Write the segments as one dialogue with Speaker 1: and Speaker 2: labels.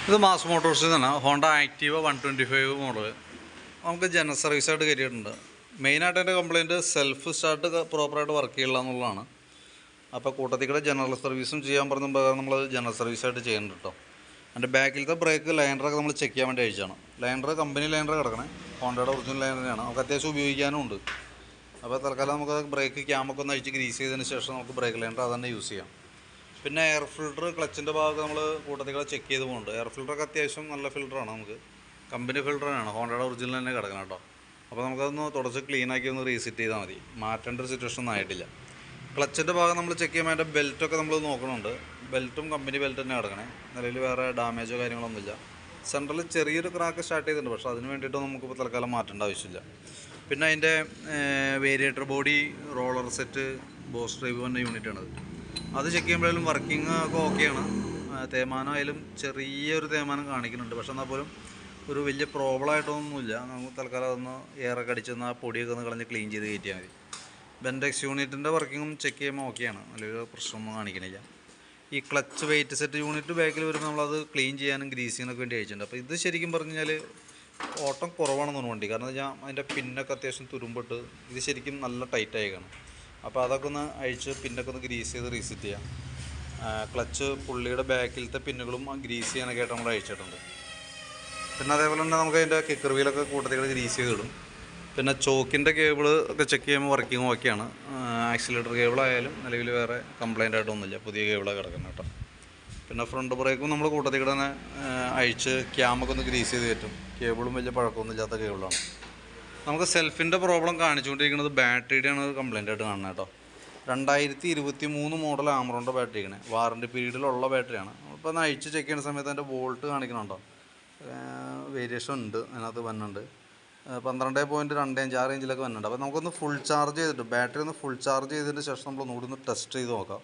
Speaker 1: ഇത് മാസ് മോട്ടോഴ്സിൽ നിന്നാണ് Honda Activa 125 model. നമുക്ക് ജനറൽ സർവീസായിട്ട് കയറിയിട്ടുണ്ട്. മെയിനായിട്ട് എൻ്റെ കംപ്ലയിൻറ്റ് സെൽഫ് സ്റ്റാർട്ട് പ്രോപ്പറായിട്ട് വർക്ക് ചെയ്യില്ല എന്നുള്ളതാണ്. അപ്പോൾ കൂട്ടത്തിൽ കൂടെ ജനറൽ സർവീസും ചെയ്യാൻ പറഞ്ഞ പ്രകാരം നമ്മൾ ജനറൽ സർവീസായിട്ട് ചെയ്യുന്നുണ്ട് കേട്ടോ. എൻ്റെ ബാക്കിലത്തെ ബ്രേക്ക് ലൈനറൊക്കെ നമ്മൾ ചെക്ക് ചെയ്യാൻ വേണ്ടി അയച്ചാണ്. ലൈനർ കമ്പനി ലൈനർ കിടക്കണേ, ഹോണ്ടയുടെ ഒറിജിനൽ ലൈനറാണ്. നമുക്ക് അത്യാവശ്യം ഉപയോഗിക്കാനും ഉണ്ട്. അപ്പോൾ തൽക്കാലം നമുക്ക് ബ്രേക്ക് ക്യാമൊക്കെ ഒന്ന് അഴിച്ച് ഗ്രീസ് ചെയ്തതിന് ശേഷം നമുക്ക് ബ്രേക്ക് ലൈനർ അതന്നെ യൂസ് ചെയ്യാം. പിന്നെ എയർ ഫിൽറ്റർ ക്ലച്ചിൻ്റെ ഭാഗത്ത് നമ്മൾ കൂട്ടത്തിൽ ചെക്ക് ചെയ്ത് പോകുന്നുണ്ട്. എയർ ഫിൽറ്ററൊക്കെ അത്യാവശ്യം നല്ല ഫിൽറ്ററാണ്, നമുക്ക് കമ്പനി ഫിൽറ്ററാണ്, ഹോണ്ടയുടെ ഒറിജിനൽ തന്നെ കിടക്കണം കേട്ടോ. അപ്പോൾ നമുക്കതൊന്ന് തുടച്ച് ക്ലീനാക്കി ഒന്ന് റീസെറ്റ് ചെയ്താൽ മതി. മാറ്റേണ്ട ഒരു സിറ്റുവേഷൻ ഒന്നും ആയിട്ടില്ല. ക്ലച്ചിൻ്റെ ഭാഗം നമ്മൾ ചെക്ക് ചെയ്യുമ്പോൾ അതിൻ്റെ ബെൽറ്റൊക്കെ നമ്മൾ നോക്കണുണ്ട്. ബെൽറ്റും കമ്പനി ബെൽറ്റ് തന്നെ കിടക്കണേ, നിലവിൽ വേറെ ഡാമേജോ കാര്യങ്ങളൊന്നുമില്ല. സെൻട്രലിൽ ചെറിയൊരു ക്രാക്ക് സ്റ്റാർട്ട് ചെയ്തിട്ടുണ്ട്, പക്ഷേ അതിന് വേണ്ടിയിട്ട് നമുക്കിപ്പോൾ തൽക്കാലം മാറ്റേണ്ട ആവശ്യമില്ല. പിന്നെ അതിൻ്റെ variator body roller set boss drive വന്ന യൂണിറ്റാണത്. അത് ചെക്ക് ചെയ്യുമ്പോഴേലും വർക്കിംഗ് ഒക്കെ ഓക്കെയാണ്. തേയ്മാനം ആയാലും ചെറിയൊരു തേയ്മാനം കാണിക്കുന്നുണ്ട്, പക്ഷെ എന്നാൽ പോലും ഒരു വലിയ പ്രോബ്ലം ആയിട്ടൊന്നുമില്ല. നമുക്ക് തൽക്കാലം അതൊന്ന് എയറൊക്കെ അടിച്ചൊന്ന് ആ പൊടിയൊക്കെ ഒന്ന് കളഞ്ഞ് ക്ലീൻ ചെയ്ത് കയറ്റിയാൽ മതി. ബെൻഡെക്സ് യൂണിറ്റിൻ്റെ വർക്കിങ്ങും ചെക്ക് ചെയ്യുമ്പോൾ ഓക്കെയാണ്, നല്ലൊരു പ്രശ്നമൊന്നും കാണിക്കണില്ല. ഈ ക്ലച്ച് വെയിറ്റ് സെറ്റ് യൂണിറ്റ് ബാക്കിൽ വരുമ്പോൾ നമ്മളത് ക്ലീൻ ചെയ്യാനും ഗ്രീസിങ്ങിനൊക്കെ വേണ്ടി അയച്ചിട്ടുണ്ട്. അപ്പോൾ ഇത് ശരിക്കും പറഞ്ഞു കഴിഞ്ഞാൽ ഓട്ടം കുറവാണെന്ന് തോന്നുന്നു വണ്ടി, കാരണം ഞാൻ അതിൻ്റെ പിന്നൊക്കെ അത്യാവശ്യം തുരുമ്പിട്ട് ഇത് ശരിക്കും നല്ല ടൈറ്റ് ആയിക്കാണ്. അപ്പോൾ അതൊക്കെ ഒന്ന് അഴിച്ച് പിന്നൊക്കെ ഒന്ന് ഗ്രീസ് ചെയ്ത് റീസെറ്റ് ചെയ്യാം. ക്ലച്ച് പുള്ളിയുടെ ബാക്കിലത്തെ പിന്നുകളും ഗ്രീസ് ചെയ്യാനൊക്കെ ആയിട്ട് നമ്മൾ അഴിച്ചിട്ടുണ്ട്. പിന്നെ അതേപോലെ തന്നെ നമുക്ക് അതിൻ്റെ കിക്കർ വീലൊക്കെ കൂട്ടത്തിൽ ഗ്രീസ് ചെയ്തിടും. പിന്നെ ചോക്കിൻ്റെ കേബിൾ ഒക്കെ ചെക്ക് ചെയ്യുമ്പോൾ വർക്കിംഗ് ഓക്കെയാണ്. ആക്സിലേറ്റർ കേബിളായാലും നിലവിൽ വേറെ കംപ്ലൈൻ്റ് ആയിട്ടൊന്നുമില്ല, പുതിയ കേബിളാണ് കിടക്കുന്നത് കേട്ടോ. പിന്നെ ഫ്രണ്ട് ബ്രേക്കും നമ്മൾ കൂട്ടത്തിൽ തന്നെ അഴിച്ച് ക്യാമൊക്കെ ഒന്ന് ഗ്രീസ് ചെയ്ത് കയറ്റും. കേബിളും വലിയ പഴക്കമൊന്നും ഇല്ലാത്ത കേബിളാണ്. നമുക്ക് സെൽഫിൻ്റെ പ്രോബ്ലം കാണിച്ചുകൊണ്ടിരിക്കുന്നത് ബാറ്ററിയുടെയാണ് കംപ്ലൈൻ്റ് ആയിട്ട് കാണുന്നത് കേട്ടോ. 2023 മോഡൽ ആമറോണിൻ്റെ ബാറ്ററിയാണ്, വാറണ്ടി പീരീഡിലുള്ള ബാറ്ററിയാണ്. അപ്പോൾ ഒന്ന് അഴിച്ച് ചെക്ക് ചെയ്യുന്ന സമയത്ത് അതിൻ്റെ വോൾട്ട് കാണിക്കണുണ്ടോ, വേരിയേഷൻ ഉണ്ട്, അതിനകത്ത് വന്നുണ്ട്. 12.25 ആ റേഞ്ചിലൊക്കെ വന്നിട്ടുണ്ട്. അപ്പോൾ നമുക്കൊന്ന് ഫുൾ ചാർജ് ചെയ്തിട്ട് ബാറ്ററി ഒന്ന് ഫുൾ ചാർജ് ചെയ്തതിന് ശേഷം നമ്മൾ ഒന്നുകൂടി ഒന്ന് ടെസ്റ്റ് ചെയ്ത് നോക്കാം.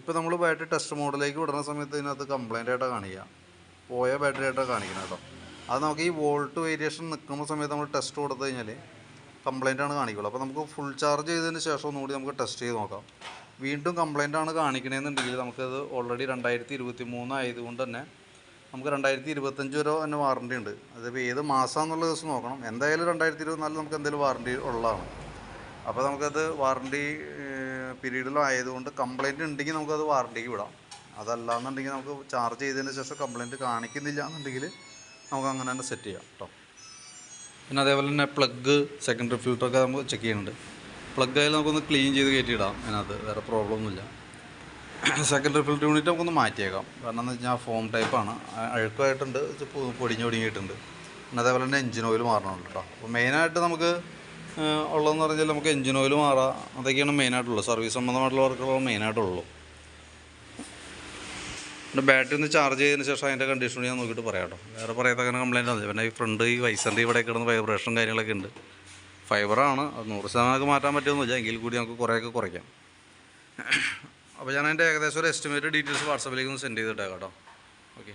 Speaker 1: ഇപ്പോൾ നമ്മൾ ബാറ്ററി ടെസ്റ്റ് മോഡിലേക്ക് വിടുന്ന സമയത്ത് ഇതിനകത്ത് കംപ്ലൈൻ്റ് ആയിട്ടാണ് കാണിക്കുക, പോയ ബാറ്ററി ആയിട്ടാണ് കാണിക്കുന്നത് കേട്ടോ. അത് നമുക്ക് ഈ വോൾട്ട് വേരിയേഷൻ നിൽക്കുന്ന സമയത്ത് നമ്മൾ ടെസ്റ്റ് കൊടുത്തു കഴിഞ്ഞാൽ കംപ്ലൈൻ്റാണ് കാണിക്കുള്ളൂ. അപ്പോൾ നമുക്ക് ഫുൾ ചാർജ് ചെയ്തതിന് ശേഷം ഒന്നുകൂടി നമുക്ക് ടെസ്റ്റ് ചെയ്ത് നോക്കാം. വീണ്ടും കംപ്ലൈൻ്റാണ് കാണിക്കണമെന്നുണ്ടെങ്കിൽ നമുക്കത് ഓൾറെഡി 2023 ആയതുകൊണ്ട് തന്നെ നമുക്ക് 2025 വരെ തന്നെ വാറണ്ടി ഉണ്ട്. അതിപ്പോൾ ഏത് മാസമാണെന്നുള്ള ദിവസം നോക്കണം. എന്തായാലും 2024 നമുക്ക് എന്തെങ്കിലും വാറണ്ടി ഉള്ളതാണ്. അപ്പോൾ നമുക്കത് വാറണ്ടി പീരീഡിലായതുകൊണ്ട് കംപ്ലൈൻറ്റ് ഉണ്ടെങ്കിൽ നമുക്കത് വാറണ്ടിക്ക് വിടാം. അതല്ലാന്നുണ്ടെങ്കിൽ നമുക്ക് ചാർജ് ചെയ്തതിന് ശേഷം കംപ്ലൈൻറ്റ് കാണിക്കുന്നില്ല എന്നുണ്ടെങ്കിൽ നമുക്ക് അങ്ങനെ തന്നെ സെറ്റ് ചെയ്യാം കേട്ടോ. പിന്നെ അതേപോലെ തന്നെ പ്ലഗ് സെക്കൻഡറി ഫിൽറ്ററൊക്കെ നമുക്ക് ചെക്ക് ചെയ്യുന്നുണ്ട്. പ്ലഗ് ആയാലും നമുക്കൊന്ന് ക്ലീൻ ചെയ്ത് കയറ്റിയിടാം, അതിനകത്ത് വേറെ പ്രോബ്ലം ഒന്നുമില്ല. സെക്കൻഡറി ഫിൽറ്റർ യൂണിറ്റ് നമുക്കൊന്ന് മാറ്റിയേക്കാം, കാരണം എന്ന് വെച്ചാൽ ഫോം ടൈപ്പാണ്, അഴുക്കായിട്ടുണ്ട്, പൊടിഞ്ഞിട്ടുണ്ട്. പിന്നെ അതേപോലെ തന്നെ എഞ്ചിൻ ഓയിൽ മാറണമല്ലോ കേട്ടോ. അപ്പോൾ മെയിനായിട്ട് നമുക്ക് ഉള്ളതെന്ന് പറഞ്ഞാൽ നമുക്ക് എഞ്ചിൻ ഓയിൽ മാറാം, അതൊക്കെയാണ് മെയിനായിട്ടുള്ളത്. സർവീസ് സംബന്ധമായിട്ടുള്ള വർക്കുകൾ മെയിനായിട്ടുള്ളൂ. പിന്നെ ബാറ്ററി ഒന്ന് ചാർജ് ചെയ്തതിന് ശേഷം അതിൻ്റെ കണ്ടീഷൻ ഞാൻ നോക്കിയിട്ട് പറയാം കേട്ടോ. വേറെ പറയാത്ത അങ്ങനെ കംപ്ലൈൻ്റ് ആണ്. പിന്നെ ഈ ഫ്രണ്ട് ഈ വൈസറിൻ്റെ ഇവിടെ കിടന്ന് വൈബ്രേഷനും കാര്യങ്ങളൊക്കെ ഉണ്ട്. ഫൈബറാണ്, അത് 100% മാറ്റാൻ പറ്റുമൊന്നുമില്ല, എങ്കിൽ കൂടി നമുക്ക് കുറേയൊക്കെ കുറയ്ക്കാം. അപ്പോൾ ഞാൻ അതിൻ്റെ ഏകദേശം ഒരു എസ്റ്റിമേറ്റ് ഡീറ്റെയിൽസ് വാട്സാപ്പിലേക്ക് ഒന്ന് സെൻഡ് ചെയ്തിട്ടേക്കാം കേട്ടോ. ഓക്കെ.